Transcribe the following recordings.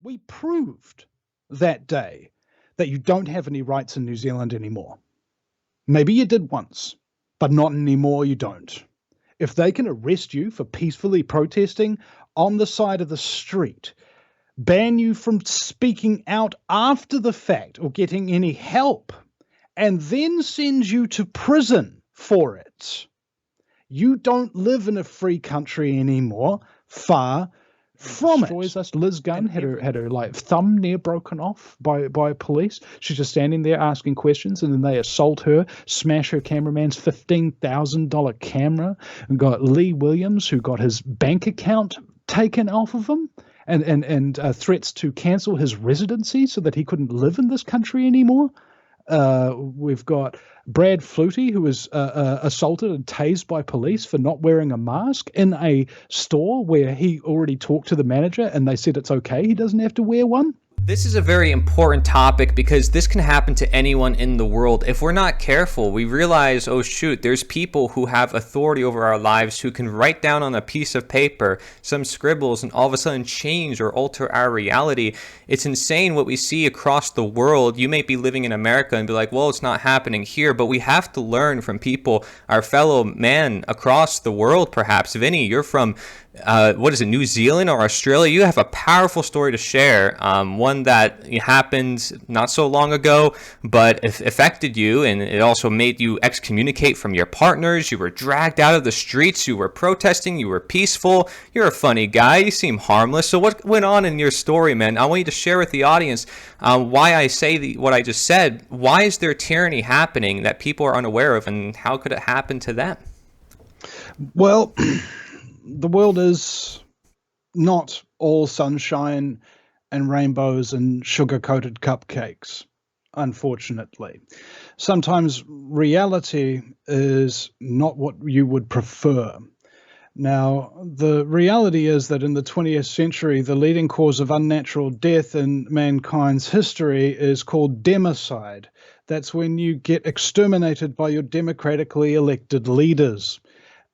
We proved that day that you don't have any rights in New Zealand anymore. Maybe you did once, but not anymore, you don't. If they can arrest you for peacefully protesting on the side of the street, ban you from speaking out after the fact or getting any help, and then send you to prison for it, you don't live in a free country anymore. Far from destroys it. us. Liz Gunn had her like thumb near broken off by police. She's just standing there asking questions, and then they assault her, smash her cameraman's $15,000 camera, and got Lee Williams, who got his bank account taken off of him, and threats to cancel his residency so that he couldn't live in this country anymore. We've got Brad Flutie, who was assaulted and tased by police for not wearing a mask in a store where he already talked to the manager and they said it's okay, he doesn't have to wear one. This is a very important topic because this can happen to anyone in the world. If we're not careful, we realize, oh shoot, there's people who have authority over our lives who can write down on a piece of paper some scribbles and all of a sudden change or alter our reality. It's insane what we see across the world. You may be living in America and be like, well, it's not happening here, but we have to learn from people, our fellow man across the world perhaps. Vinny, you're from New Zealand or Australia? You have a powerful story to share, one that happened not so long ago, but it affected you, and it also made you excommunicate from your partners. You were dragged out of the streets. You were protesting. You were peaceful. You're a funny guy. You seem harmless. So what went on in your story, man? I want you to share with the audience why I say what I just said. Why is there tyranny happening that people are unaware of, and how could it happen to them? Well, the world is not all sunshine and rainbows and sugar-coated cupcakes, unfortunately. Sometimes reality is not what you would prefer. Now, the reality is that in the 20th century, the leading cause of unnatural death in mankind's history is called democide. That's when you get exterminated by your democratically elected leaders.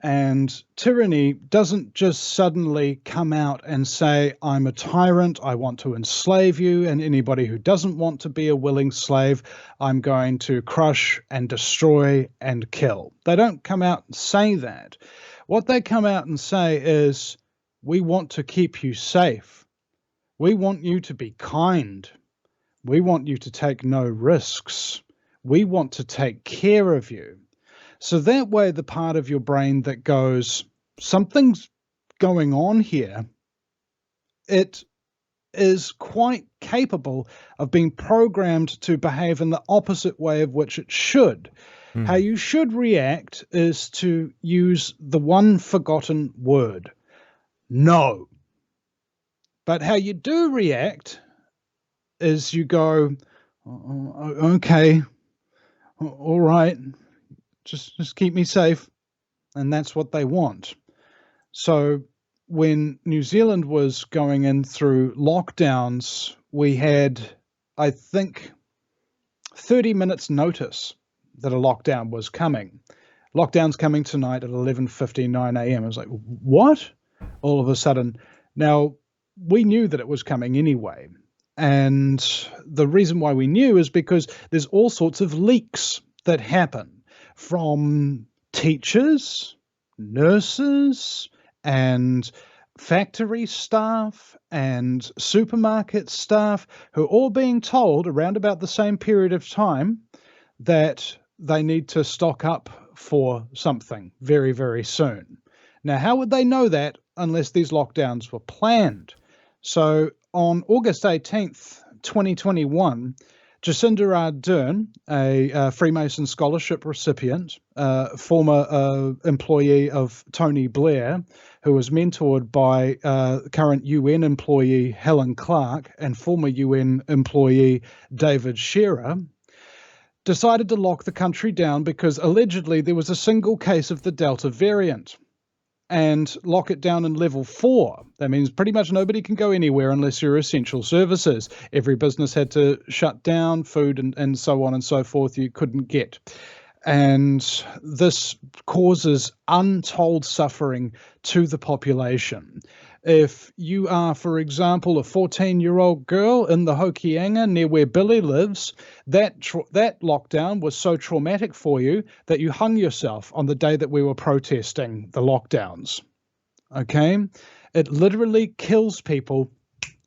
And tyranny doesn't just suddenly come out and say, I'm a tyrant, I want to enslave you, and anybody who doesn't want to be a willing slave, I'm going to crush and destroy and kill. They don't come out and say that. What they come out and say is, we want to keep you safe. We want you to be kind. We want you to take no risks. We want to take care of you. So that way, the part of your brain that goes, something's going on here, it is quite capable of being programmed to behave in the opposite way of which it should. How you should react is to use the one forgotten word, no. But how you do react is you go, okay, all right. Just keep me safe. And that's what they want. So when New Zealand was going in through lockdowns, we had, I think, 30 minutes notice that a lockdown was coming. Lockdown's coming tonight at 11:59 a.m. I was like, what? All of a sudden. Now, we knew that it was coming anyway. And the reason why we knew is because there's all sorts of leaks that happen from teachers, nurses, and factory staff and supermarket staff who are all being told around about the same period of time that they need to stock up for something very, very soon. Now, how would they know that unless these lockdowns were planned? So on August 18th, 2021, Jacinda Ardern, a Freemason Scholarship recipient, former employee of Tony Blair, who was mentored by current UN employee Helen Clark and former UN employee David Shearer, decided to lock the country down because allegedly there was a single case of the Delta variant, and lock it down in level 4. That means pretty much nobody can go anywhere unless you're essential services. Every business had to shut down, food and so on and so forth you couldn't get. And this causes untold suffering to the population. If you are, for example, a 14-year-old girl in the Hokianga near where Billy lives, that lockdown was so traumatic for you that you hung yourself on the day that we were protesting the lockdowns. Okay? It literally kills people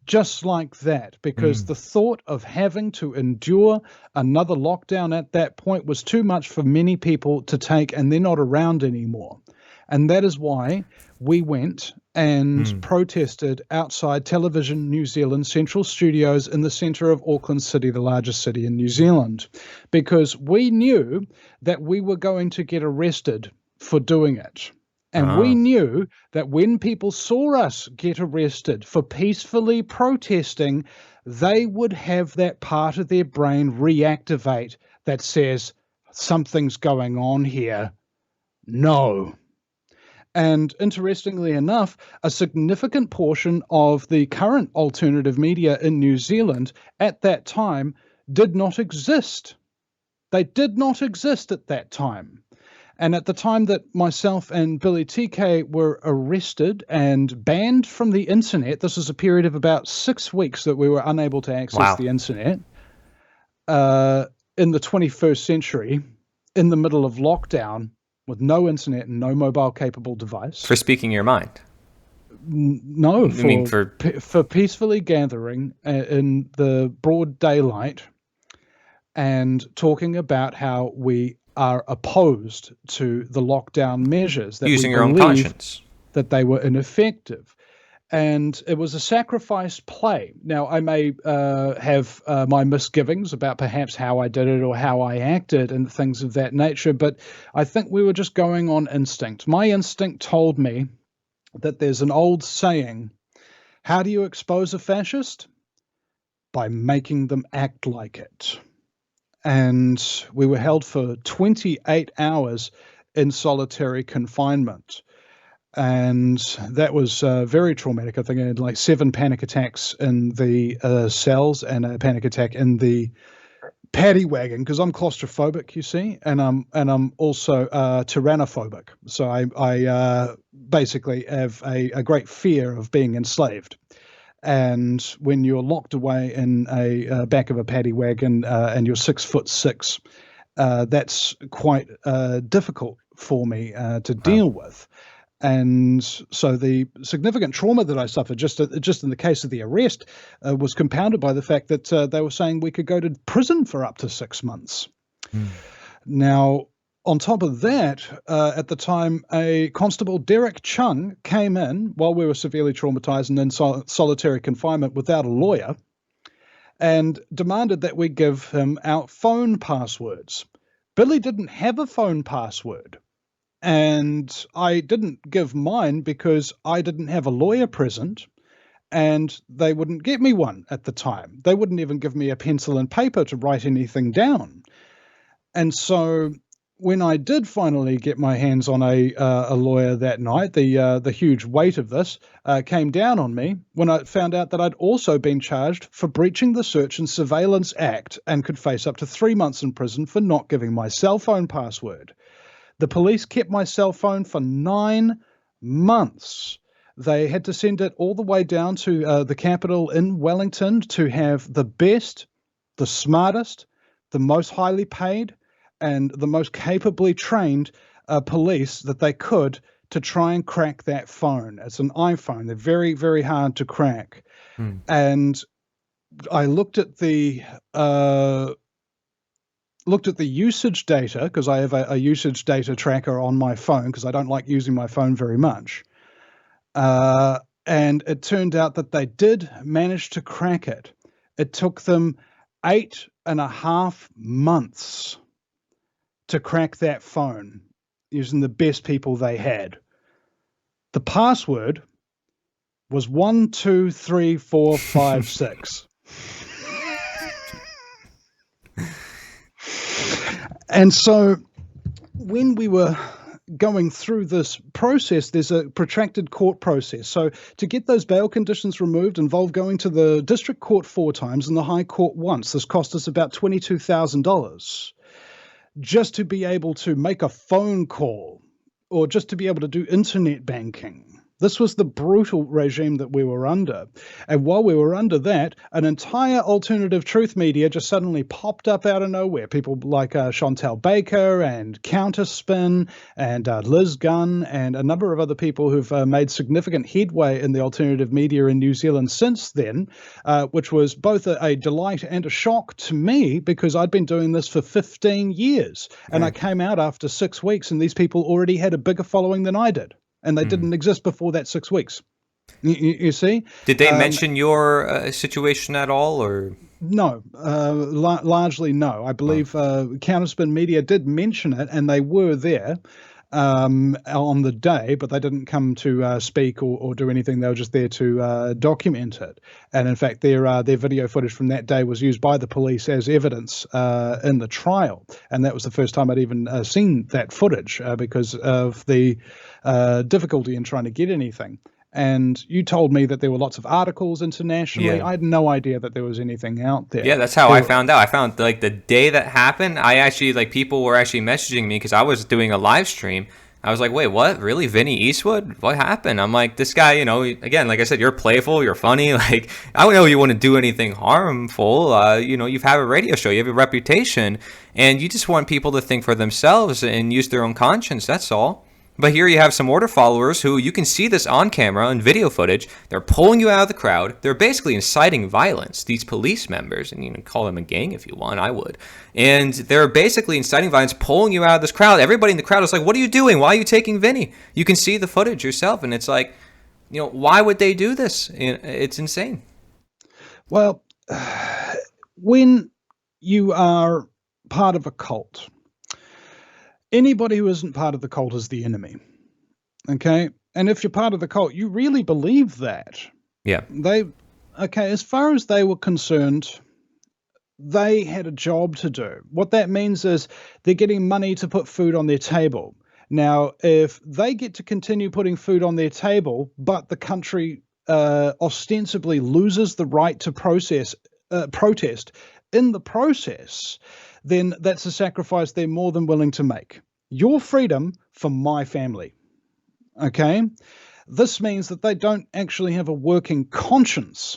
just like that, because the thought of having to endure another lockdown at that point was too much for many people to take, and they're not around anymore. And that is why we went and protested outside Television New Zealand Central Studios in the centre of Auckland City, the largest city in New Zealand, because we knew that we were going to get arrested for doing it. And we knew that when people saw us get arrested for peacefully protesting, they would have that part of their brain reactivate that says, something's going on here. No. And interestingly enough, a significant portion of the current alternative media in New Zealand at that time did not exist. They did not exist at that time. And at the time that myself and Billy TK were arrested and banned from the internet, this was a period of about 6 weeks that we were unable to access the internet in the 21st century, in the middle of lockdown, with no internet and no mobile capable device. For speaking your mind? No, for peacefully gathering in the broad daylight and talking about how we are opposed to the lockdown measures, that using we your own conscience, that they were ineffective. And it was a sacrifice play. Now, I may have my misgivings about perhaps how I did it or how I acted and things of that nature, but I think we were just going on instinct. My instinct told me that there's an old saying, how do you expose a fascist? By making them act like it. And we were held for 28 hours in solitary confinement. And that was very traumatic. I think I had like 7 panic attacks in the cells and a panic attack in the paddy wagon, because I'm claustrophobic, you see, and I'm also tyrannophobic. So I basically have a great fear of being enslaved. And when you're locked away in a back of a paddy wagon and you're 6'6", that's quite difficult for me to deal with. And so the significant trauma that I suffered just in the case of the arrest was compounded by the fact that they were saying we could go to prison for up to 6 months. Now, on top of that, at the time, a Constable Derek Chung came in while we were severely traumatized and in solitary confinement without a lawyer, and demanded that we give him our phone passwords. Billy didn't have a phone password, and I didn't give mine because I didn't have a lawyer present, and they wouldn't get me one at the time. They wouldn't even give me a pencil and paper to write anything down. And so when I did finally get my hands on a lawyer that night, the huge weight of this came down on me when I found out that I'd also been charged for breaching the Search and Surveillance Act and could face up to 3 months in prison for not giving my cell phone password. The police kept my cell phone for 9 months. They had to send it all the way down to the capital in Wellington to have the best, the smartest, the most highly paid, and the most capably trained police that they could to try and crack that phone. It's an iPhone. They're very, very hard to crack. And I looked at the usage data, because I have a usage data tracker on my phone because I don't like using my phone very much. And it turned out that they did manage to crack it. It took them 8.5 months to crack that phone using the best people they had. The password was 1, 2, 3, 4, 5, 6. And so when we were going through this process, there's a protracted court process. So to get those bail conditions removed involved going to the district court 4 times and the high court once. This cost us about $22,000 just to be able to make a phone call or just to be able to do internet banking. This was the brutal regime that we were under. And while we were under that, an entire alternative truth media just suddenly popped up out of nowhere. People like Chantal Baker and Counterspin and Liz Gunn and a number of other people who've made significant headway in the alternative media in New Zealand since then, which was both a delight and a shock to me because I'd been doing this for 15 years. And I came out after 6 weeks and these people already had a bigger following than I did. And they didn't exist before that 6 weeks. You see? Did they mention your situation at all, or? No, largely no. I believe Counterspin Media did mention it, and they were there on the day, but they didn't come to speak or do anything. They were just there to document it. And in fact, their video footage from that day was used by the police as evidence in the trial. And that was the first time I'd even seen that footage because of the difficulty in trying to get anything. And you told me that there were lots of articles internationally. Yeah. I had no idea that there was anything out there. Yeah, that's how I found out. I found like the day that happened, I actually like people were actually messaging me because I was doing a live stream. I was like, wait, what? Really? Vinny Eastwood? What happened? I'm like, this guy, you know, again, like I said, you're playful, you're funny. Like, I don't know you want to do anything harmful. You know, you've had a radio show, you have a reputation, and you just want people to think for themselves and use their own conscience. That's all. But here you have some order followers who you can see this on camera and video footage. They're pulling you out of the crowd. They're basically inciting violence, these police members, and you can call them a gang if you want, I would. And they're basically inciting violence, pulling you out of this crowd. Everybody in the crowd is like, what are you doing? Why are you taking Vinny? You can see the footage yourself, and it's like, you know, why would they do this? It's insane. Well, when you are part of a cult, anybody who isn't part of the cult is the enemy. Okay? And if you're part of the cult, you really believe that. Yeah. As far as they were concerned, they had a job to do. What that means is they're getting money to put food on their table. Now, if they get to continue putting food on their table, but the country ostensibly loses the right to protest in the process, then that's a sacrifice they're more than willing to make. Your freedom for my family. Okay? This means that they don't actually have a working conscience.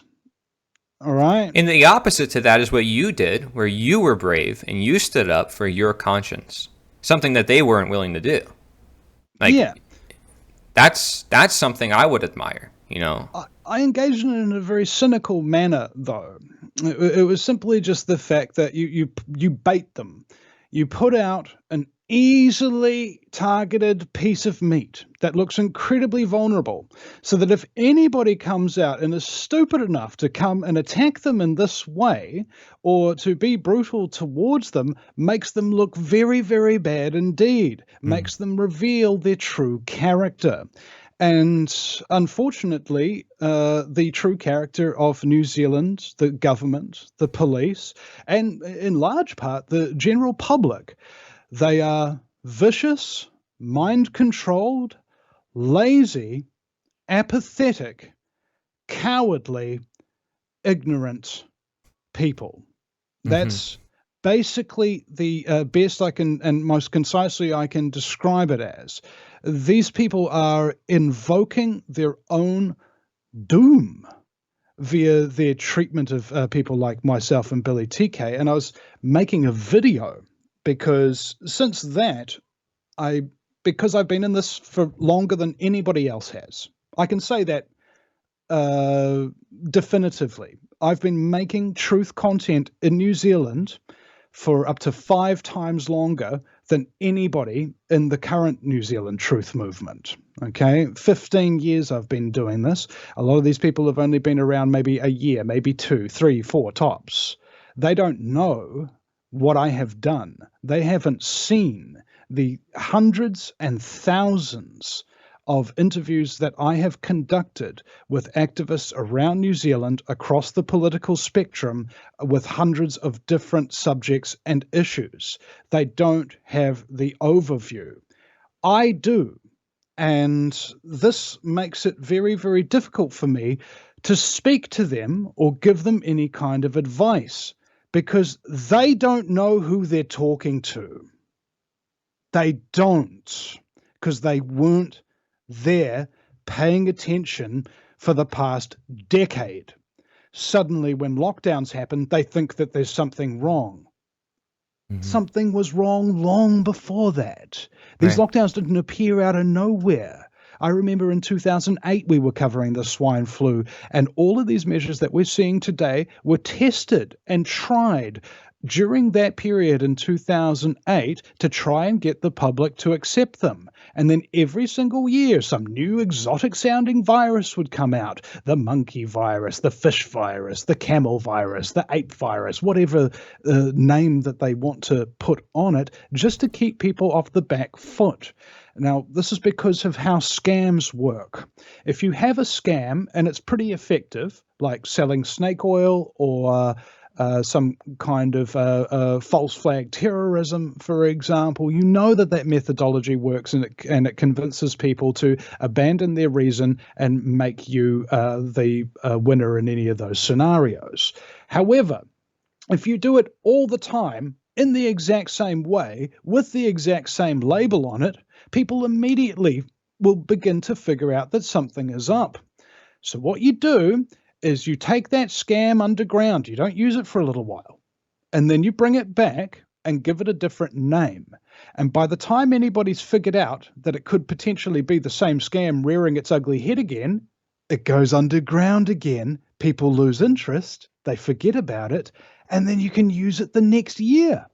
All right? And the opposite to that is what you did, where you were brave and you stood up for your conscience. Something that they weren't willing to do. Like, yeah. That's something I would admire, you know? I engaged in it in a very cynical manner, though. It was simply just the fact that you bait them. You put out an easily targeted piece of meat that looks incredibly vulnerable, so that if anybody comes out and is stupid enough to come and attack them in this way, or to be brutal towards them, makes them look very, very bad indeed, makes them reveal their true character. And unfortunately, the true character of New Zealand, the government, the police, and in large part the general public, they are vicious, mind-controlled, lazy, apathetic, cowardly, ignorant people. That's basically the best I can and most concisely I can describe it as. These people are invoking their own doom via their treatment of people like myself and Billy TK. And I was making a video because since that, because I've been in this for longer than anybody else has. I can say that definitively. I've been making truth content in New Zealand for up to 5 times longer than anybody in the current New Zealand truth movement. Okay, 15 years I've been doing this. A lot of these people have only been around maybe a year, maybe 2, 3, 4 tops. They don't know what I have done. They haven't seen the hundreds and thousands of interviews that I have conducted with activists around New Zealand across the political spectrum with hundreds of different subjects and issues. They don't have the overview. I do. And this makes it very, very difficult for me to speak to them or give them any kind of advice because they don't know who they're talking to. They don't, because they weren't there paying attention for the past decade. Suddenly, when lockdowns happen, they think that there's something wrong. Something was wrong long before that. These Right. lockdowns didn't appear out of nowhere. I remember in 2008 we were covering the swine flu, and all of these measures that we're seeing today were tested and tried during that period in 2008 to try and get the public to accept them. And then every single year, some new exotic sounding virus would come out. The monkey virus, the fish virus, the camel virus, the ape virus, whatever name that they want to put on it, just to keep people off the back foot. Now, this is because of how scams work. If you have a scam and it's pretty effective, like selling snake oil or some kind of false flag terrorism, for example, you know that methodology works, and it convinces people to abandon their reason and make you the winner in any of those scenarios. However, if you do it all the time in the exact same way with the exact same label on it, people immediately will begin to figure out that something is up. So what you do is you take that scam underground, you don't use it for a little while, and then you bring it back and give it a different name. And by the time anybody's figured out that it could potentially be the same scam rearing its ugly head again, it goes underground again, people lose interest, they forget about it, and then you can use it the next year.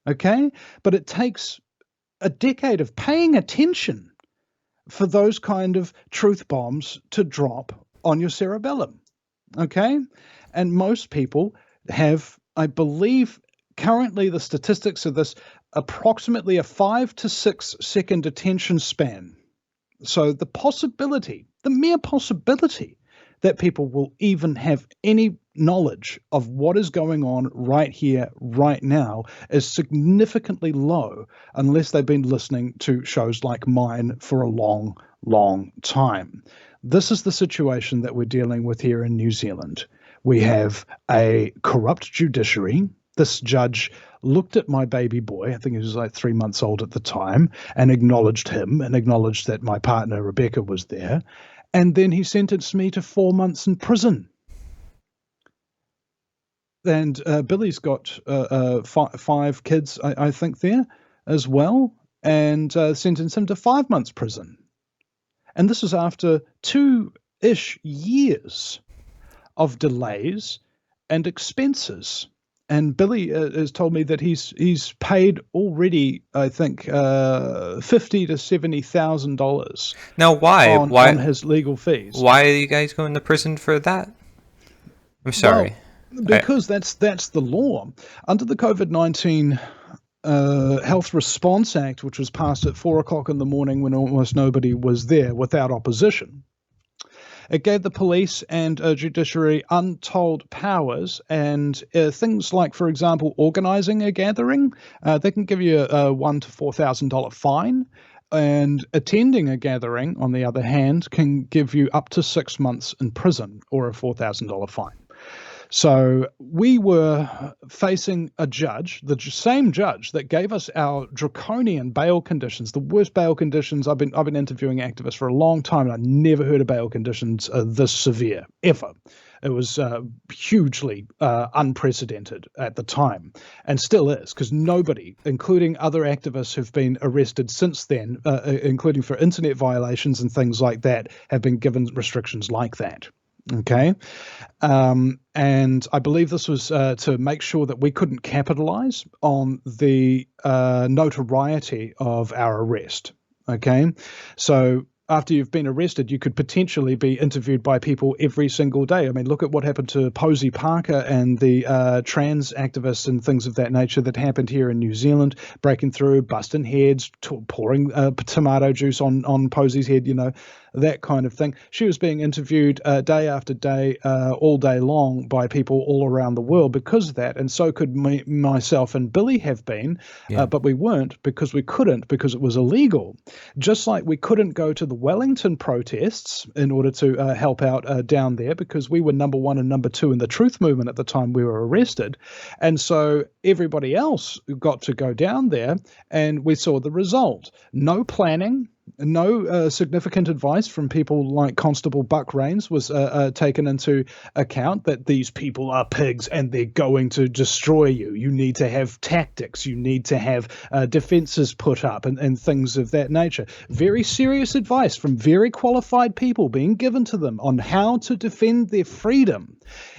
Okay? But it takes a decade of paying attention for those kind of truth bombs to drop on your cerebellum. Okay? And most people have, I believe, currently the statistics of this, approximately a 5 to 6 second attention span. So the possibility, the mere possibility that people will even have any knowledge of what is going on right here, right now, is significantly low unless they've been listening to shows like mine for a long, long time. This is the situation that we're dealing with here in New Zealand. We have a corrupt judiciary. This judge looked at my baby boy, I think he was like 3 months old at the time, and acknowledged him and acknowledged that my partner Rebecca was there. And then he sentenced me to 4 months in prison. And Billy's got 5 kids, I think, there as well, and sentenced him to 5 months prison. And this is after 2-ish years of delays and expenses. And Billy has told me that he's paid already, I think, $50,000 to $70,000. Now, why? On his legal fees. Why are you guys going to prison for that? I'm sorry. Well, because that's the law under the COVID-19 Health Response Act, which was passed at 4:00 in the morning when almost nobody was there, without opposition. It gave the police and judiciary untold powers, and things like, for example, organizing a gathering, they can give you a $1,000 to $4,000 fine, and attending a gathering, on the other hand, can give you up to 6 months in prison or a $4,000 fine. So we were facing a judge, the same judge that gave us our draconian bail conditions, the worst bail conditions. I've been interviewing activists for a long time, and I never heard of bail conditions this severe, ever. It was hugely unprecedented at the time, and still is, because nobody, including other activists who've been arrested since then, including for internet violations and things like that, have been given restrictions like that. Okay. And I believe this was to make sure that we couldn't capitalize on the notoriety of our arrest. Okay. So after you've been arrested, you could potentially be interviewed by people every single day. I mean, look at what happened to Posey Parker and the trans activists and things of that nature that happened here in New Zealand, breaking through, busting heads, pouring tomato juice on Posey's head, that kind of thing. She was being interviewed day after day, all day long, by people all around the world because of that. And so could myself and Billy have been, but we weren't because we couldn't, because it was illegal. Just like we couldn't go to the Wellington protests in order to help out down there, because we were number 1 and number 2 in the truth movement at the time we were arrested. And so everybody else got to go down there, and we saw the result. No planning, No significant advice from people like Constable Buck Rains was taken into account, that these people are pigs and they're going to destroy you. You need to have tactics. You need to have defenses put up and things of that nature. Very serious advice from very qualified people being given to them on how to defend their freedom,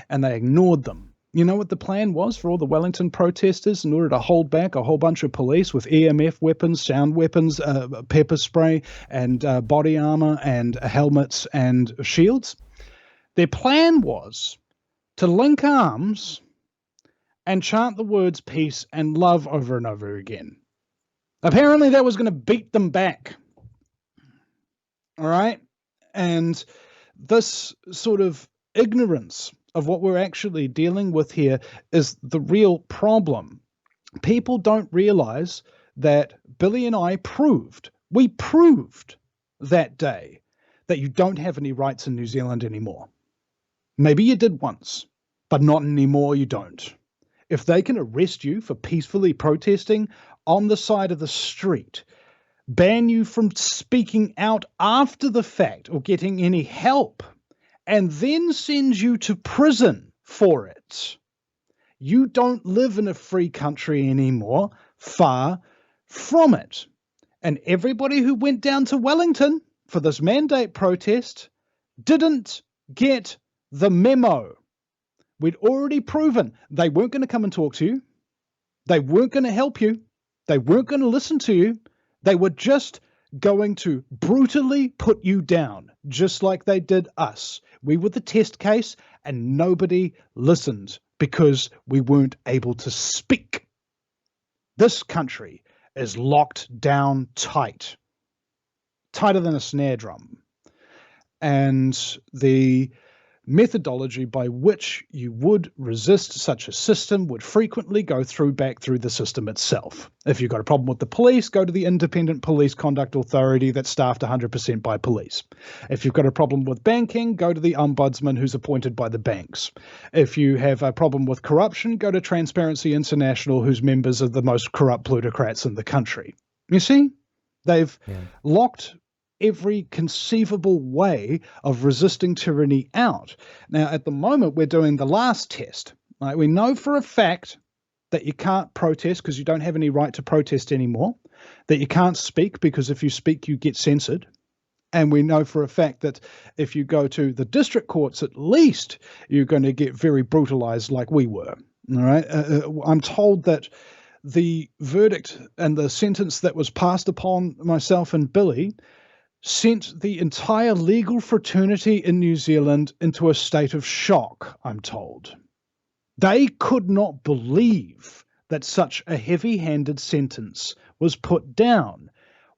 and they ignored them. You know what the plan was for all the Wellington protesters in order to hold back a whole bunch of police with EMF weapons, sound weapons, pepper spray, and body armor, and helmets and shields? Their plan was to link arms and chant the words peace and love over and over again. Apparently that was going to beat them back. All right? And this sort of ignorance of what we're actually dealing with here is the real problem. People don't realize that Billy and I we proved that day that you don't have any rights in New Zealand anymore. Maybe you did once, but not anymore, you don't. If they can arrest you for peacefully protesting on the side of the street, ban you from speaking out after the fact or getting any help, and then sends you to prison for it, you don't live in a free country anymore. Far from it. And everybody who went down to Wellington for this mandate protest didn't get the memo. We'd already proven they weren't going to come and talk to you. They weren't going to help you. They weren't going to listen to you. They were just going to brutally put you down, just like they did us. We were the test case, and nobody listened because we weren't able to speak. This country is locked down tight, tighter than a snare drum. And the methodology by which you would resist such a system would frequently go back through the system itself. If you've got a problem with the police, go to the Independent Police Conduct Authority that's staffed 100% by police. If you've got a problem with banking, go to the ombudsman who's appointed by the banks. If you have a problem with corruption, go to Transparency International, whose members are the most corrupt plutocrats in the country. You see, they've locked every conceivable way of resisting tyranny out. Now, at the moment, we're doing the last test. Right? We know for a fact that you can't protest because you don't have any right to protest anymore, that you can't speak because if you speak, you get censored. And we know for a fact that if you go to the district courts, at least you're going to get very brutalized like we were. All right. I'm told that the verdict and the sentence that was passed upon myself and Billy sent the entire legal fraternity in New Zealand into a state of shock, I'm told. They could not believe that such a heavy-handed sentence was put down.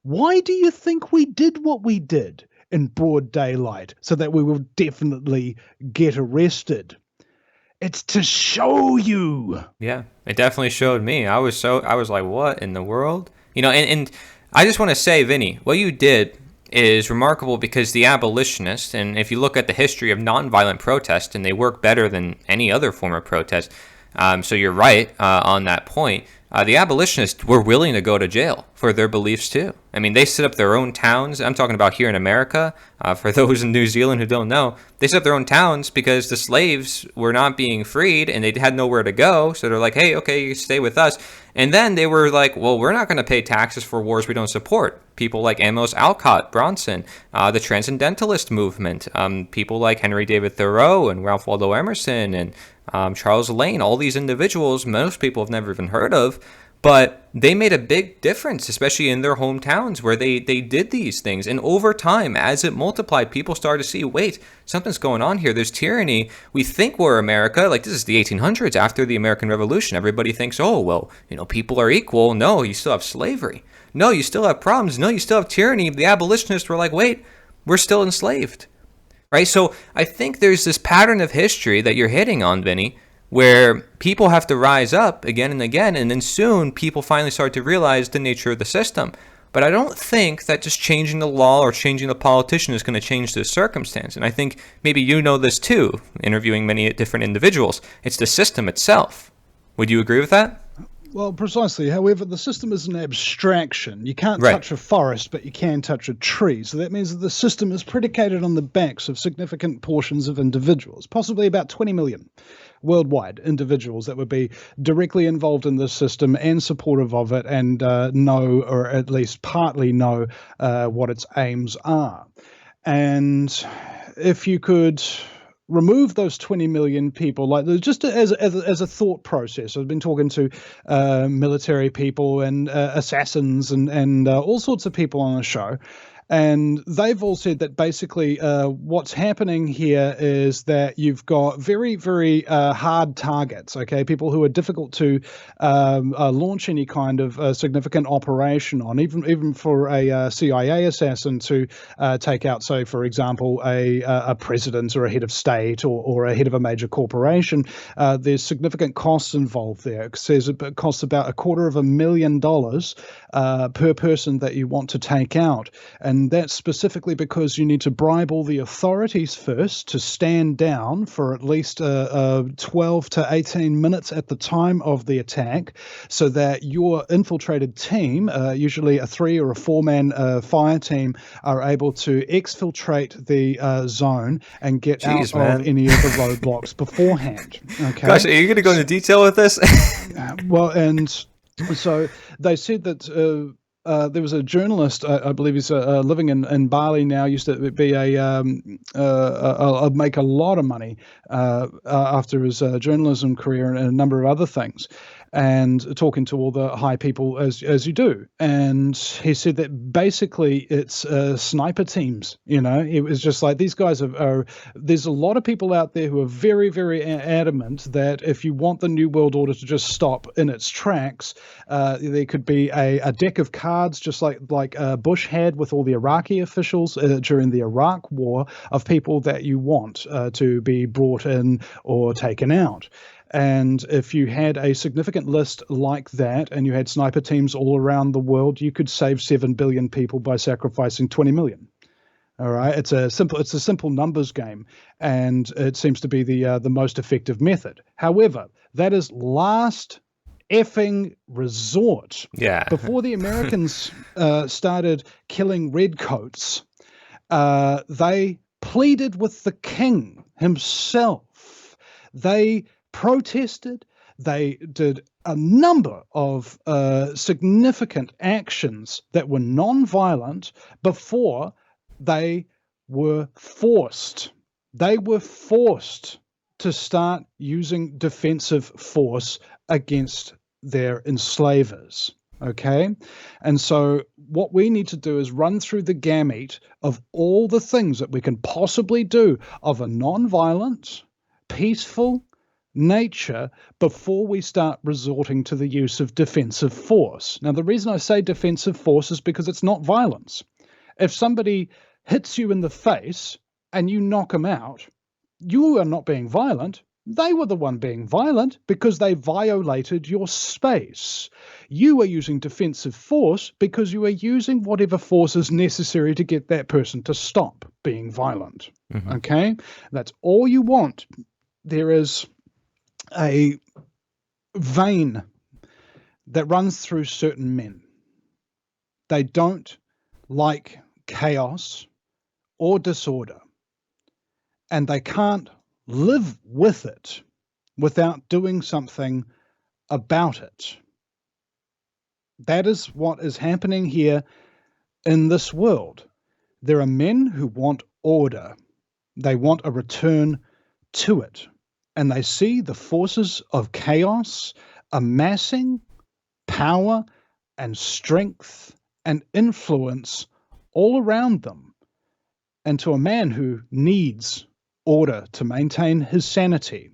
Why do you think we did what we did in broad daylight so that we will definitely get arrested? It's to show you. Yeah, it definitely showed me. I was like, what in the world? You know, and I just want to say, Vinny, what you did is remarkable because the abolitionists, and if you look at the history of nonviolent protest, and they work better than any other form of protest, so you're right on that point. The abolitionists were willing to go to jail for their beliefs too. I mean, they set up their own towns. I'm talking about here in America. For those in New Zealand who don't know, they set up their own towns because the slaves were not being freed and they had nowhere to go. So they're like, hey, okay, you stay with us. And then they were like, well, we're not going to pay taxes for wars we don't support. People like Amos Alcott Bronson, the Transcendentalist movement, people like Henry David Thoreau and Ralph Waldo Emerson and Charles Lane, all these individuals most people have never even heard of, but they made a big difference, especially in their hometowns where they did these things. And over time, as it multiplied, people started to see, wait, something's going on here. There's tyranny. We think we're America. Like, this is the 1800s after the American Revolution. Everybody thinks, oh, well, you know, people are equal. No, you still have slavery. No, you still have problems. No, you still have tyranny. The abolitionists were like, wait, we're still enslaved. Right? So I think there's this pattern of history that you're hitting on, Vinny, where people have to rise up again and again, and then soon people finally start to realize the nature of the system. But I don't think that just changing the law or changing the politician is going to change the circumstance. And I think maybe you know this too, interviewing many different individuals. It's the system itself. Would you agree with that? Well, precisely. However, the system is an abstraction. You can't Right. touch a forest, but you can touch a tree. So that means that the system is predicated on the backs of significant portions of individuals, possibly about 20 million worldwide individuals that would be directly involved in this system and supportive of it, and know, or at least partly know, what its aims are. And if you could remove those 20 million people, like just as a thought process. I've been talking to military people and assassins and all sorts of people on the show, and they've all said that basically what's happening here is that you've got very, very hard targets, okay? People who are difficult to launch any kind of significant operation on, even for a CIA assassin to take out, say, for example, a president or a head of state or a head of a major corporation. There's significant costs involved there. It says it costs about $250,000 per person that you want to take out. And that's specifically because you need to bribe all the authorities first to stand down for at least 12 to 18 minutes at the time of the attack, so that your infiltrated team, usually a 3 or a 4-man fire team, are able to exfiltrate the zone and get Jeez, out man. of any of the roadblocks beforehand. Okay. Gosh, are you going to go into detail with this? Well, and so they said that there was a journalist, I believe he's living in Bali now, used to be make a lot of money after his journalism career and a number of other things, and talking to all the high people as you do. And he said that basically it's sniper teams. It was just like, these guys are there's a lot of people out there who are very, very adamant that if you want the New World Order to just stop in its tracks, there could be a deck of cards, just like Bush had with all the Iraqi officials during the Iraq War, of people that you want to be brought in or taken out. And if you had a significant list like that, and you had sniper teams all around the world, you could save 7 billion people by sacrificing 20 million. All right, it's a simple numbers game, and it seems to be the most effective method. However, that is last effing resort. Yeah. Before the Americans started killing redcoats, they pleaded with the king himself. They protested. They did a number of significant actions that were non-violent before they were forced. They were forced to start using defensive force against their enslavers. Okay? And so what we need to do is run through the gamut of all the things that we can possibly do of a non-violent, peaceful nature before we start resorting to the use of defensive force. Now, the reason I say defensive force is because it's not violence. If somebody hits you in the face and you knock them out, you are not being violent. They were the one being violent because they violated your space. You are using defensive force because you are using whatever force is necessary to get that person to stop being violent. Mm-hmm. Okay? That's all you want. There is a vein that runs through certain men. They don't like chaos or disorder, and they can't live with it without doing something about it. That is what is happening here in this world. There are men who want order. They want a return to it. And they see the forces of chaos amassing power and strength and influence all around them. And to a man who needs order to maintain his sanity,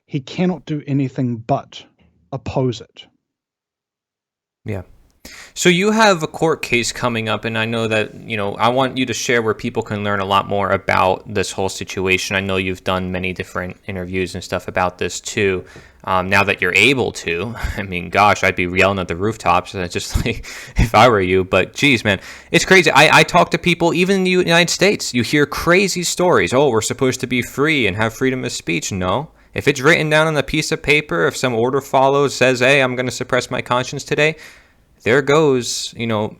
he cannot do anything but oppose it. Yeah. So you have a court case coming up, and I know that, I want you to share where people can learn a lot more about this whole situation. I know you've done many different interviews and stuff about this too. Now that you're able to, I mean, gosh, I'd be yelling at the rooftops, just like if I were you. But geez, man, it's crazy. I talk to people, even in the United States. You hear crazy stories. Oh, we're supposed to be free and have freedom of speech. No. If it's written down on a piece of paper, if some order follows, says, hey, I'm going to suppress my conscience today, there goes,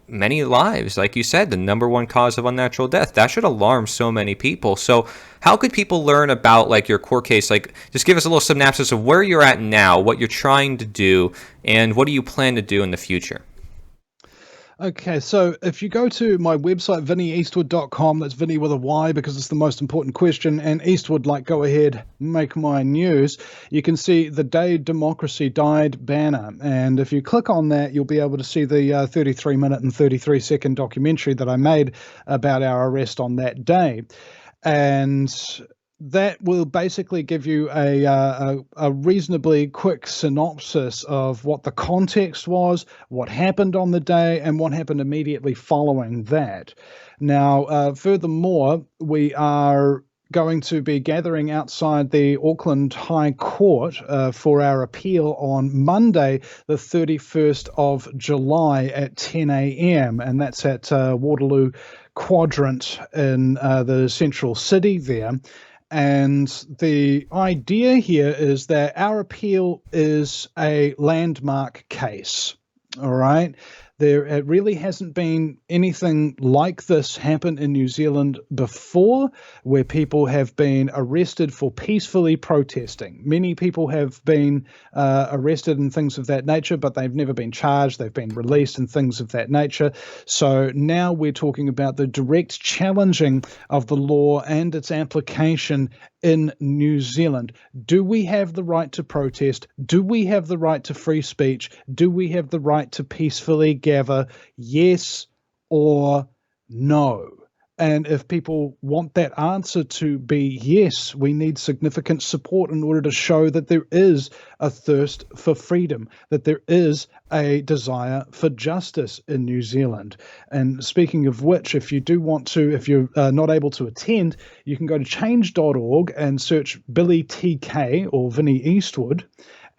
many lives. Like you said, the number one cause of unnatural death. That should alarm so many people. So how could people learn about like your court case? Like, just give us a little synopsis of where you're at now, what you're trying to do, and what do you plan to do in the future? Okay, so if you go to my website, vinnyeastwood.com, that's Vinny with a Y because it's the most important question, and Eastwood, like, go ahead, make my news, you can see the day democracy died banner. And if you click on that, you'll be able to see the 33-minute and 33-second documentary that I made about our arrest on that day. And that will basically give you a reasonably quick synopsis of what the context was, what happened on the day, and what happened immediately following that. Now, furthermore, we are going to be gathering outside the Auckland High Court for our appeal on Monday, the 31st of July at 10 a.m., and that's at Waterloo Quadrant in the central city there. And the idea here is that our appeal is a landmark case, all right? It really hasn't been anything like this happen in New Zealand before, where people have been arrested for peacefully protesting. Many people have been arrested and things of that nature, but they've never been charged. They've been released and things of that nature. So now we're talking about the direct challenging of the law and its application in New Zealand. Do we have the right to protest? Do we have the right to free speech? Do we have the right to peacefully gather? Yes or no? And if people want that answer to be yes, we need significant support in order to show that there is a thirst for freedom, that there is a desire for justice in New Zealand. And speaking of which, if you do want to, if you're not able to attend, you can go to change.org and search Billy TK or Vinny Eastwood,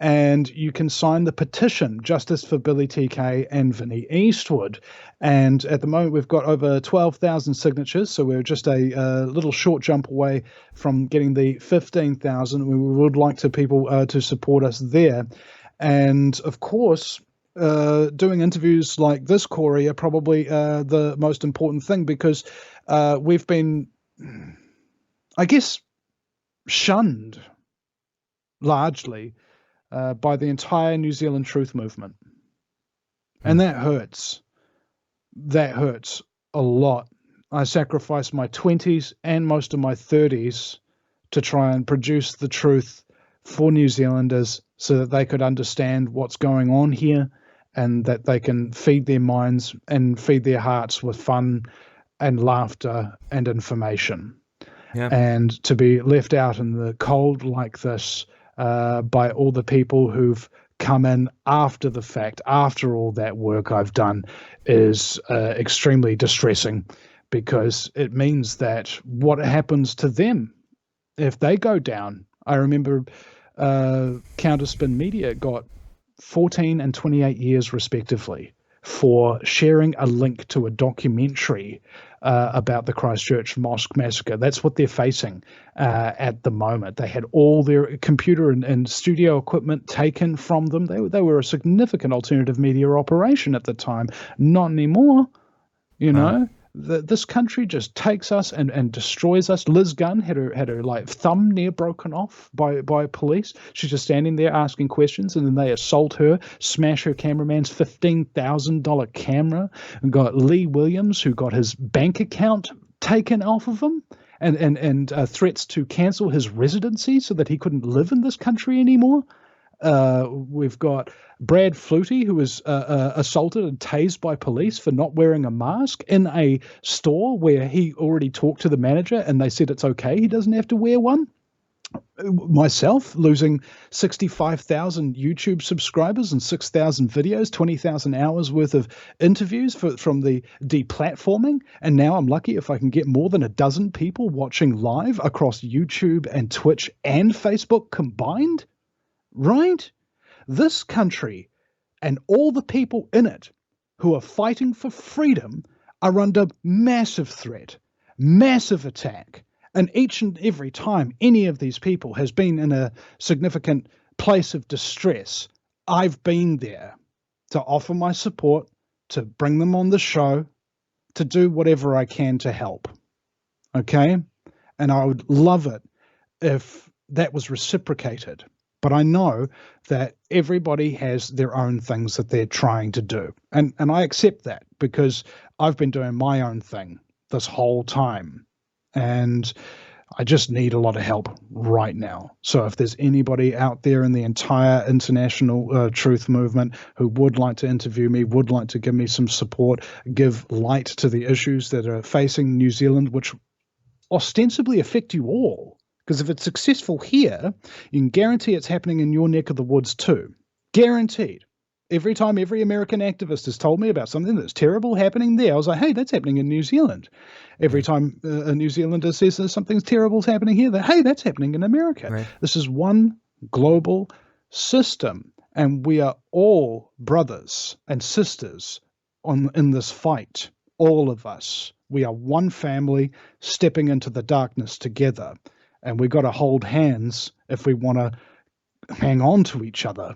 and you can sign the petition, Justice for Billy TK and Vinny Eastwood. And at the moment, we've got over 12,000 signatures, so we're just a little short jump away from getting the 15,000. We would like people to support us there. And of course, doing interviews like this, Corey, are probably the most important thing, because we've been, I guess, shunned largely by the entire New Zealand truth movement. And that hurts. That hurts a lot. I sacrificed my 20s and most of my 30s to try and produce the truth for New Zealanders so that they could understand what's going on here, and that they can feed their minds and feed their hearts with fun and laughter and information. Yeah. And to be left out in the cold like this by all the people who've come in after the fact, after all that work I've done, is extremely distressing, because it means that what happens to them if they go down. I remember Counterspin Media got 14 and 28 years respectively for sharing a link to a documentary about the Christchurch Mosque massacre. That's what they're facing at the moment. They had all their computer and studio equipment taken from them. They were a significant alternative media operation at the time. Not anymore, you know. This country just takes us and destroys us. Liz Gunn had her like thumb near broken off by police. She's just standing there asking questions, and then they assault her, smash her cameraman's $15,000 camera, and got Lee Williams, who got his bank account taken off of him, and threats to cancel his residency so that he couldn't live in this country anymore. We've got Brad Flutie, who was assaulted and tased by police for not wearing a mask in a store where he already talked to the manager and they said it's okay, he doesn't have to wear one. Myself losing 65,000 YouTube subscribers and 6,000 videos, 20,000 hours worth of interviews from the deplatforming. And now I'm lucky if I can get more than a dozen people watching live across YouTube and Twitch and Facebook combined. Right? This country and all the people in it who are fighting for freedom are under massive threat, massive attack. And each and every time any of these people has been in a significant place of distress, I've been there to offer my support, to bring them on the show, to do whatever I can to help. Okay? And I would love it if that was reciprocated. But I know that everybody has their own things that they're trying to do. And I accept that because I've been doing my own thing this whole time. And I just need a lot of help right now. So if there's anybody out there in the entire international truth movement who would like to interview me, would like to give me some support, give light to the issues that are facing New Zealand, which ostensibly affect you all. Because if it's successful here, you can guarantee it's happening in your neck of the woods too. Guaranteed. Every time every American activist has told me about something that's terrible happening there, I was like, hey, that's happening in New Zealand. Every time a New Zealander says that something terrible is happening here, hey, that's happening in America. Right. This is one global system, and we are all brothers and sisters in this fight, all of us. We are one family stepping into the darkness together, and we've got to hold hands if we want to hang on to each other,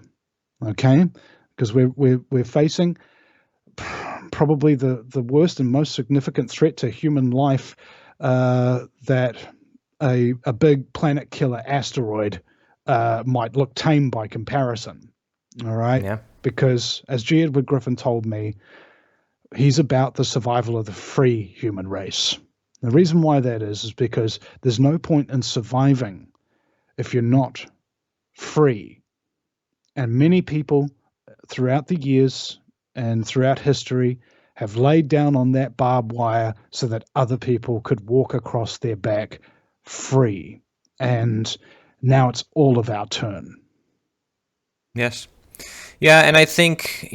okay? Because we're facing probably the worst and most significant threat to human life that a big planet killer asteroid might look tame by comparison. All right? Yeah. Because as G. Edward Griffin told me, he's about the survival of the free human race. The reason why that is because there's no point in surviving if you're not free. And many people throughout the years and throughout history have laid down on that barbed wire so that other people could walk across their back free. And now it's all of our turn. Yes. Yeah, and I think,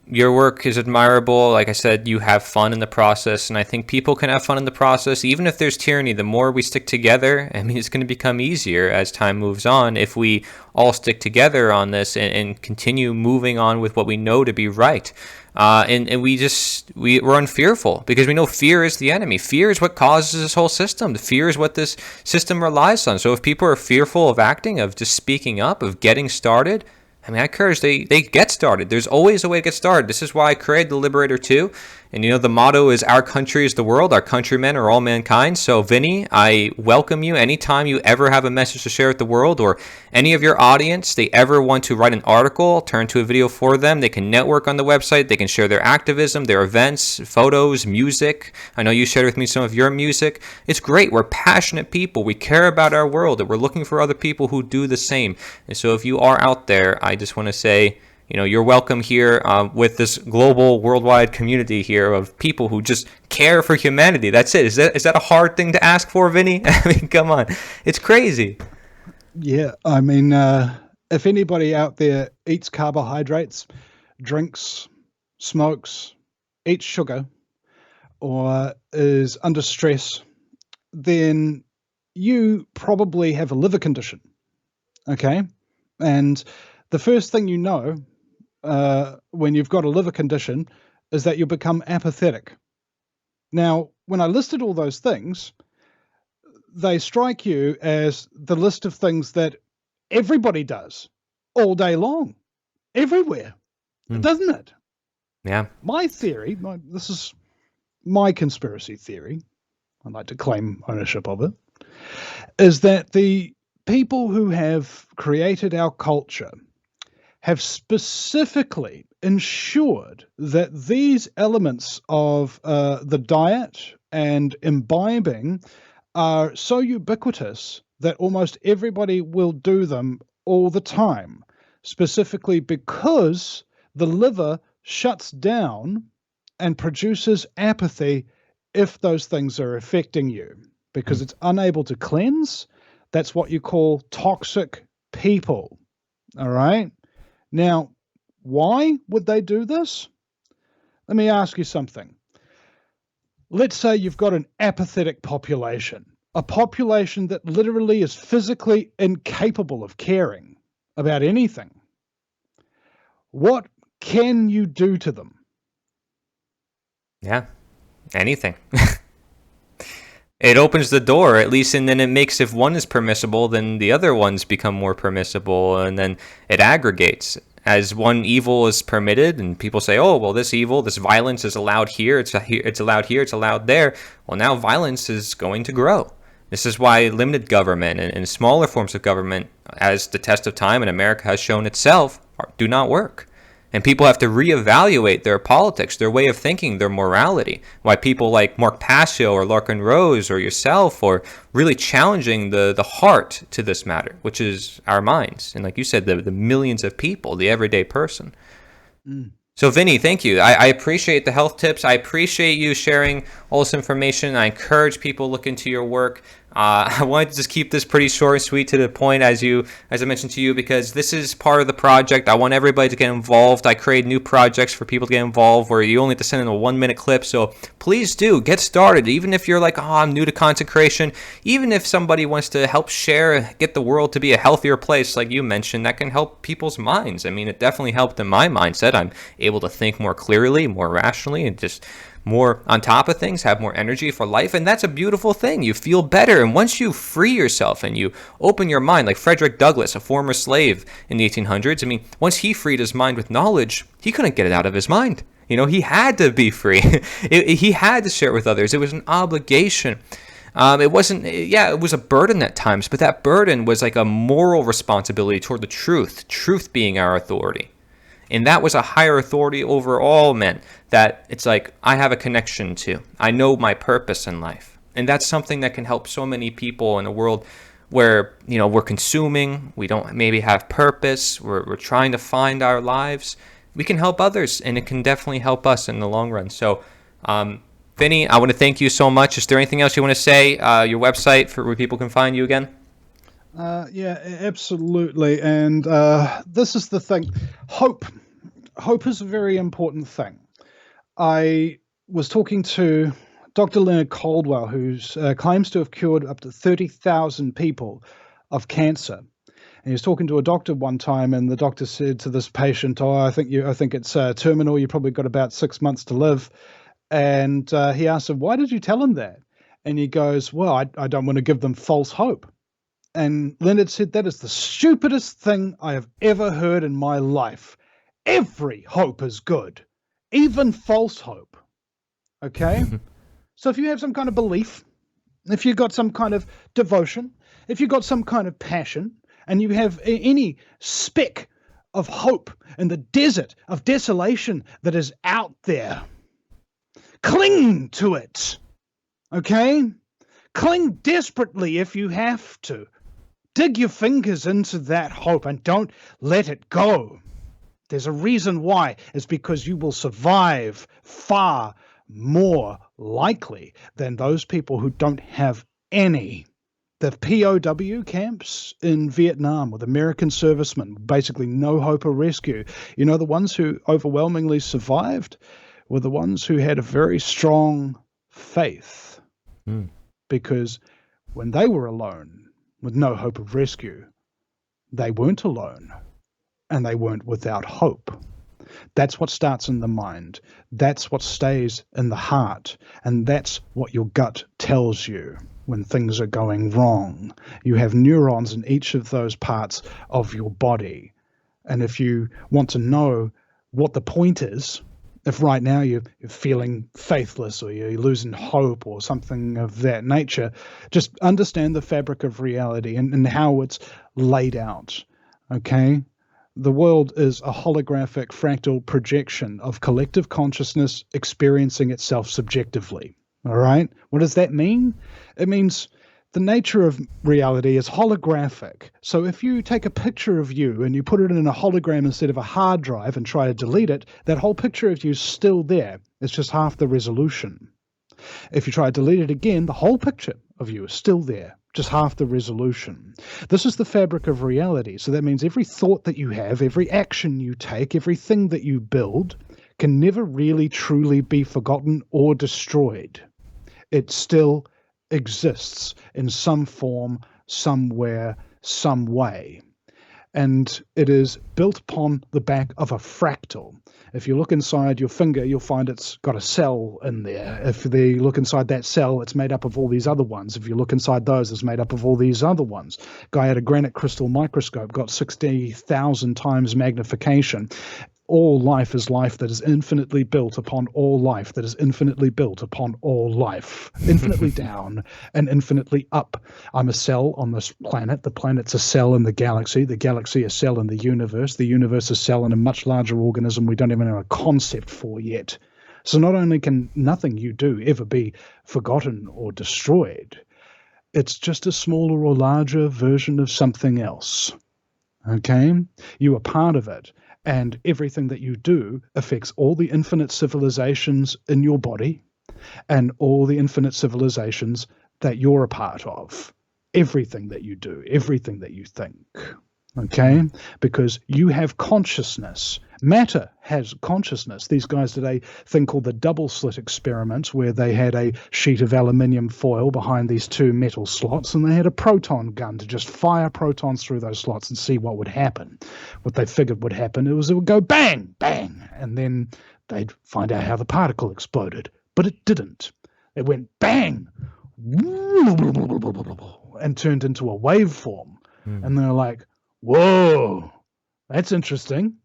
your work is admirable. Like I said, you have fun in the process, and I think people can have fun in the process. Even if there's tyranny, the more we stick together, it's going to become easier as time moves on if we all stick together on this and continue moving on with what we know to be right. And we're unfearful because we know fear is the enemy. Fear is what causes this whole system. The fear is what this system relies on. So if people are fearful of acting, of just speaking up, of getting started, I encourage they get started. There's always a way to get started. This is why I created The Liberator too. And the motto is our country is the world, our countrymen are all mankind. So Vinny, I welcome you anytime you ever have a message to share with the world, or any of your audience, they ever want to write an article, turn to a video for them. They can network on the website. They can share their activism, their events, photos, music. I know you shared with me some of your music. It's great. We're passionate people. We care about our world, and we're looking for other people who do the same. And so if you are out there, I just want to say, you're welcome here with this global, worldwide community here of people who just care for humanity. That's it. Is that a hard thing to ask for, Vinny? Come on. It's crazy. Yeah. If anybody out there eats carbohydrates, drinks, smokes, eats sugar, or is under stress, then you probably have a liver condition. Okay? And the first thing you know when you've got a liver condition is that you'll become apathetic. Now, when I listed all those things, they strike you as the list of things that everybody does all day long, everywhere, doesn't it? Yeah. My theory, this is my conspiracy theory, I'd like to claim ownership of it, is that the people who have created our culture have specifically ensured that these elements of the diet and imbibing are so ubiquitous that almost everybody will do them all the time, specifically because the liver shuts down and produces apathy if those things are affecting you, because it's unable to cleanse. That's what you call toxic people. All right? Now, why would they do this? Let me ask you something. Let's say you've got an apathetic population, a population that literally is physically incapable of caring about anything. What can you do to them? Yeah, anything. It opens the door, at least, and then it makes, if one is permissible, then the other ones become more permissible, and then it aggregates. As one evil is permitted, and people say, "Oh, well, this evil, this violence is allowed here. It's allowed here. It's allowed there." Well, now violence is going to grow. This is why limited government and smaller forms of government, as the test of time in America has shown itself, do not work. And people have to reevaluate their politics, their way of thinking, their morality. Why people like Mark Passio or Larkin Rose or yourself are really challenging the heart to this matter, which is our minds. And like you said, the millions of people, the everyday person. Mm. So, Vinny, thank you. I appreciate the health tips. I appreciate you sharing all this information. I encourage people to look into your work. I wanted to just keep this pretty short and sweet to the point, as I mentioned to you, because this is part of the project. I want everybody to get involved. I create new projects for people to get involved where you only have to send in a 1-minute clip. So please do get started. Even if you're like, I'm new to consecration, even if somebody wants to help share, get the world to be a healthier place, like you mentioned, that can help people's minds. I mean, it definitely helped in my mindset. I'm able to think more clearly, more rationally, and just more on top of things, have more energy for life. And that's a beautiful thing. You feel better. And once you free yourself and you open your mind, like Frederick Douglass, a former slave in the 1800s, I mean, once he freed his mind with knowledge, he couldn't get it out of his mind. He had to be free. He had to share it with others. It was an obligation. It wasn't, it was a burden at times, but that burden was like a moral responsibility toward the truth being our authority. And that was a higher authority over all men that it's like I have a connection to. I know my purpose in life. And that's something that can help so many people in a world where, we're consuming, we don't maybe have purpose, we're trying to find our lives. We can help others, and it can definitely help us in the long run. So, Vinny, I want to thank you so much. Is there anything else you want to say? Your website for where people can find you again? Yeah, absolutely. And this is the thing. Hope is a very important thing. I was talking to Dr. Leonard Caldwell, who claims to have cured up to 30,000 people of cancer. And he was talking to a doctor one time, and the doctor said to this patient, I think it's terminal. You probably got about 6 months to live. And he asked him, why did you tell him that? And he goes, well, I don't want to give them false hope. And Leonard said, that is the stupidest thing I have ever heard in my life. Every hope is good, even false hope. Okay? So if you have some kind of belief, if you've got some kind of devotion, if you've got some kind of passion, and you have any speck of hope in the desert of desolation that is out there, cling to it. Okay? Cling desperately if you have to. Dig your fingers into that hope and don't let it go. There's a reason why. It's because you will survive far more likely than those people who don't have any. The POW camps in Vietnam with American servicemen, basically no hope of rescue. The ones who overwhelmingly survived were the ones who had a very strong faith. Because when they were alone, with no hope of rescue, they weren't alone, and they weren't without hope. That's what starts in the mind. That's what stays in the heart, and that's what your gut tells you when things are going wrong. You have neurons in each of those parts of your body, and if you want to know what the point is, if right now you're feeling faithless or you're losing hope or something of that nature, just understand the fabric of reality and how it's laid out, okay? The world is a holographic fractal projection of collective consciousness experiencing itself subjectively, all right? What does that mean? It means the nature of reality is holographic. So if you take a picture of you and you put it in a hologram instead of a hard drive and try to delete it, that whole picture of you is still there. It's just half the resolution. If you try to delete it again, the whole picture of you is still there, just half the resolution. This is the fabric of reality. So that means every thought that you have, every action you take, everything that you build can never really truly be forgotten or destroyed. It still exists in some form, somewhere, some way. and it is built upon the back of a fractal. If you look inside your finger, you'll find it's got a cell in there. If you look inside that cell, it's made up of all these other ones. If you look inside those, it's made up of all these other ones. Guy had a granite crystal microscope, got 60,000 times magnification. All life is life that is infinitely built upon all life that is infinitely built upon all life, infinitely down and infinitely up. I'm a cell on this planet. The planet's a cell in the galaxy a cell in the universe a cell in a much larger organism we don't even have a concept for yet. So not only can nothing you do ever be forgotten or destroyed, it's just a smaller or larger version of something else. Okay? You are part of it. And everything that you do affects all the infinite civilizations in your body and all the infinite civilizations that you're a part of. Everything that you do, everything that you think. Okay? Because you have consciousness. Matter has consciousness. These guys did a thing called the double slit experiment, where they had a sheet of aluminium foil behind these two metal slots, and they had a proton gun to just fire protons through those slots and see what would happen. What they figured would happen was it would go bang, bang, and then they'd find out how the particle exploded. But it didn't. It went bang, and turned into a waveform. And they're like, whoa, that's interesting.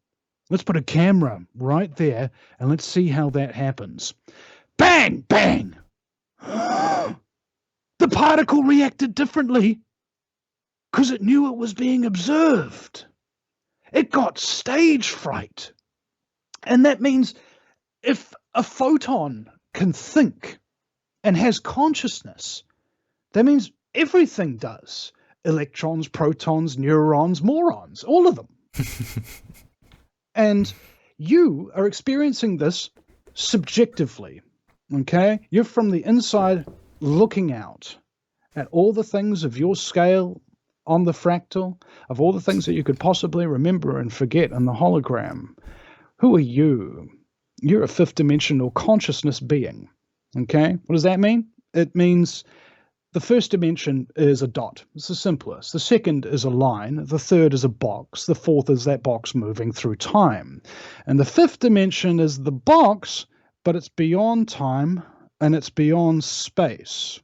Let's put a camera right there and let's see how that happens. Bang, bang. The particle reacted differently because it knew it was being observed. It got stage fright. And that means if a photon can think and has consciousness, that means everything does. Electrons, protons, neurons, morons, all of them. And you are experiencing this subjectively, okay? You're from the inside looking out at all the things of your scale on the fractal, of all the things that you could possibly remember and forget in the hologram. Who are you? You're a fifth dimensional consciousness being, okay? What does that mean? It means the first dimension is a dot. It's the simplest. The second is a line. The third is a box. The fourth is that box moving through time. And the fifth dimension is the box, but it's beyond time and it's beyond space.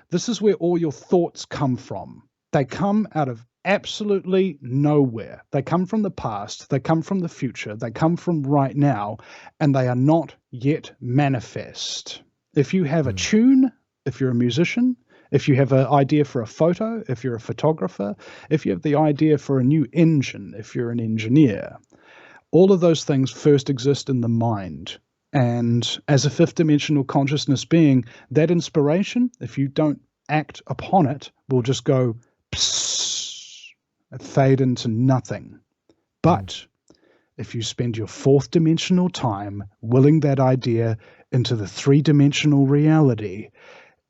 This is where all your thoughts come from. They come out of absolutely nowhere. They come from the past. They come from the future. They come from right now, and they are not yet manifest. If you have a tune, if you're a musician, if you have an idea for a photo, if you're a photographer, if you have the idea for a new engine, if you're an engineer, all of those things first exist in the mind. And as a fifth dimensional consciousness being, that inspiration, if you don't act upon it, will just go psst, fade into nothing. But if you spend your fourth dimensional time willing that idea into the three-dimensional reality,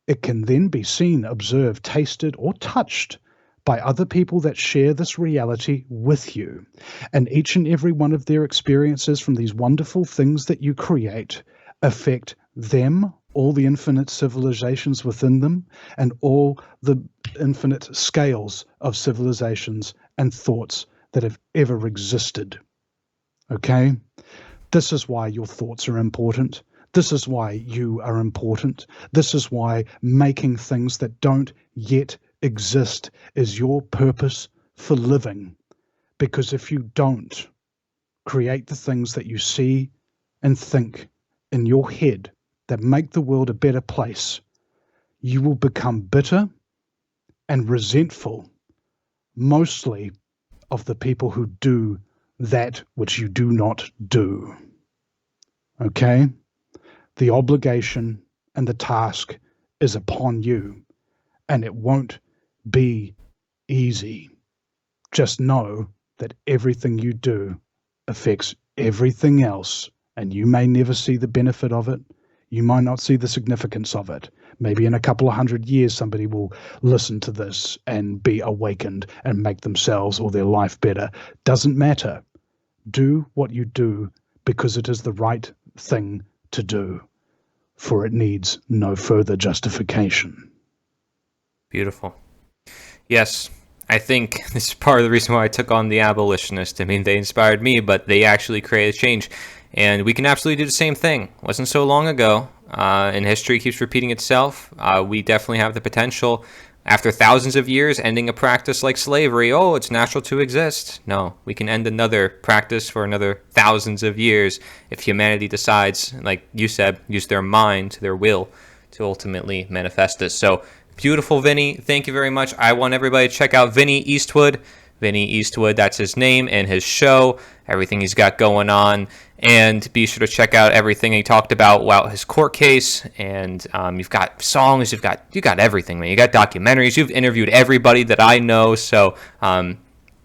it can then be seen, observed, tasted, or touched by other people that share this reality with you. And each and every one of their experiences from these wonderful things that you create affect them, all the infinite civilizations within them, and all the infinite scales of civilizations and thoughts that have ever existed. Okay? This is why your thoughts are important. This is why you are important. This is why making things that don't yet exist is your purpose for living. Because if you don't create the things that you see and think in your head that make the world a better place, you will become bitter and resentful, mostly of the people who do that which you do not do. Okay? The obligation and the task is upon you, and it won't be easy. Just know that everything you do affects everything else, and you may never see the benefit of it. You might not see the significance of it. Maybe in a couple of 100 years, somebody will listen to this and be awakened and make themselves or their life better. Doesn't matter. Do what you do because it is the right thing to do, for it needs no further justification. Beautiful. Yes, I think this is part of the reason why I took on the abolitionists. I mean, they inspired me, but they actually created change. And we can absolutely do the same thing. It wasn't so long ago, and history keeps repeating itself. We definitely have the potential, after thousands of years, ending a practice like slavery. Oh, it's natural to exist. No, we can end another practice for another thousands of years if humanity decides, like you said, use their mind, their will, to ultimately manifest this. So, beautiful, Vinny. Thank you very much. I want everybody to check out Vinny Eastwood. Vinny Eastwood, that's his name, and his show, everything he's got going on. And be sure to check out everything he talked about his court case. And you've got songs, you got everything, man. You got documentaries. You've interviewed everybody that I know. So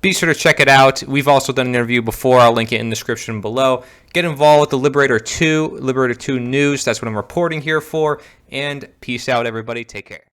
be sure to check it out. We've also done an interview before. I'll link it in the description below. Get involved with the Liberator 2 News. That's what I'm reporting here for. And peace out, everybody. Take care.